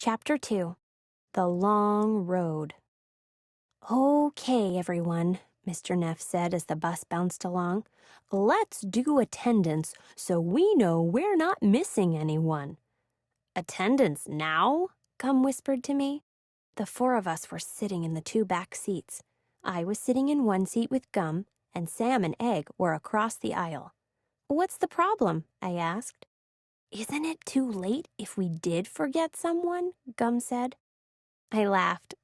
Chapter 2. The Long Road. "Okay, everyone," Mr. Neff said as the bus bounced along. "Let's do attendance so we know we're not missing anyone." "Attendance now?" Gum whispered to me. The four of us were sitting in the two back seats. I was sitting in one seat with Gum, and Sam and Egg were across the aisle. "What's the problem?" I asked. "Isn't it too late if we did forget someone?" Gum said. I laughed.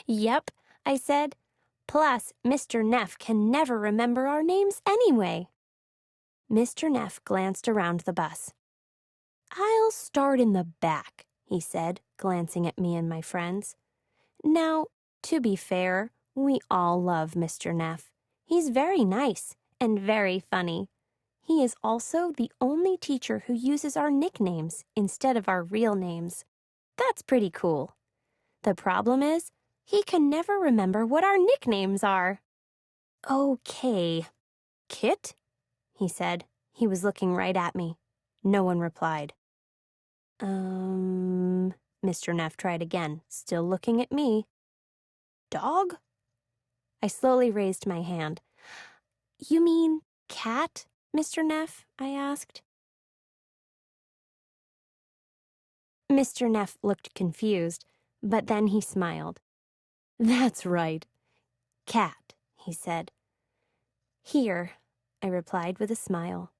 "Yep," I said. "Plus, Mr. Neff can never remember our names anyway." Mr. Neff glanced around the bus. "I'll start in the back," he said, glancing at me and my friends. Now, to be fair, we all love Mr. Neff. He's very nice and very funny. He is also the only teacher who uses our nicknames instead of our real names. That's pretty cool. The problem is, he can never remember what our nicknames are. "Okay. Kit?" he said. He was looking right at me. No one replied. Mr. Neff tried again, still looking at me. "Dog?" I slowly raised my hand. "You mean cat, Mr. Neff?" I asked. Mr. Neff looked confused, but then he smiled. "That's right. Cat," he said. "Here," I replied with a smile.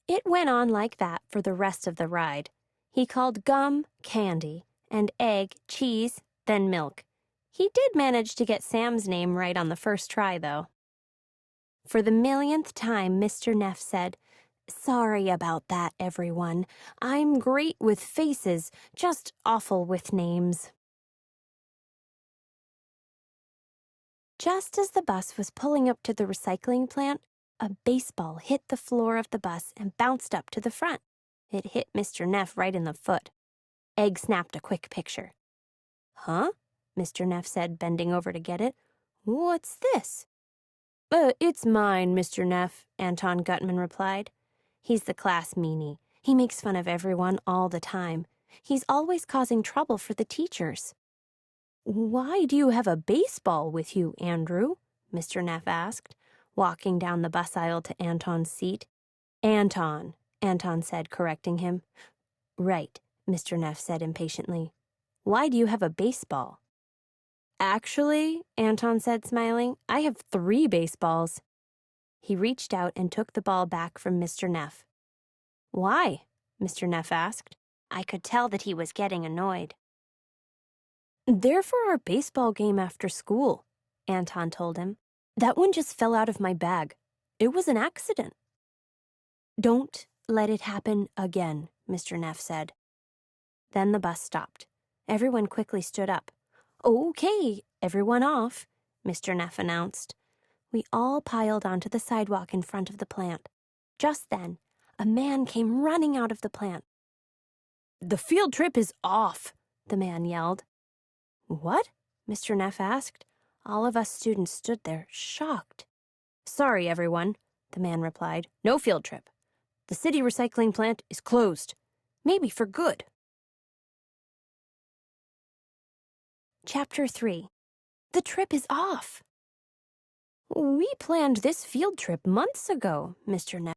It went on like that for the rest of the ride. He called Gum Candy, and Egg Cheese, then Milk. He did manage to get Sam's name right on the first try, though. For the millionth time, Mr. Neff said, "Sorry about that, everyone. I'm great with faces, just awful with names." Just as the bus was pulling up to the recycling plant, a baseball hit the floor of the bus and bounced up to the front. It hit Mr. Neff right in the foot. Egg snapped a quick picture. "Huh?" Mr. Neff said, bending over to get it. "What's this?" It's mine, Mr. Neff," Anton Gutman replied. "He's the class meanie. He makes fun of everyone all the time. He's always causing trouble for the teachers." "Why do you have a baseball with you, Andrew?" Mr. Neff asked, walking down the bus aisle to Anton's seat. "Anton," Anton said, correcting him. "Right," Mr. Neff said impatiently. "Why do you have a baseball?" "Actually," Anton said, smiling, "I have 3 baseballs." He reached out and took the ball back from Mr. Neff. "Why?" Mr. Neff asked. I could tell that he was getting annoyed. "They're for our baseball game after school," Anton told him. "That one just fell out of my bag. It was an accident." "Don't let it happen again," Mr. Neff said. Then the bus stopped. Everyone quickly stood up. "Okay, everyone off," Mr. Neff announced. We all piled onto the sidewalk in front of the plant. Just then, a man came running out of the plant. "The field trip is off," the man yelled. "What?" Mr. Neff asked. All of us students stood there, shocked. "Sorry, everyone," the man replied. "No field trip. The city recycling plant is closed. Maybe for good." Chapter 3. The trip is off. "We planned this field trip months ago," Mr. Neff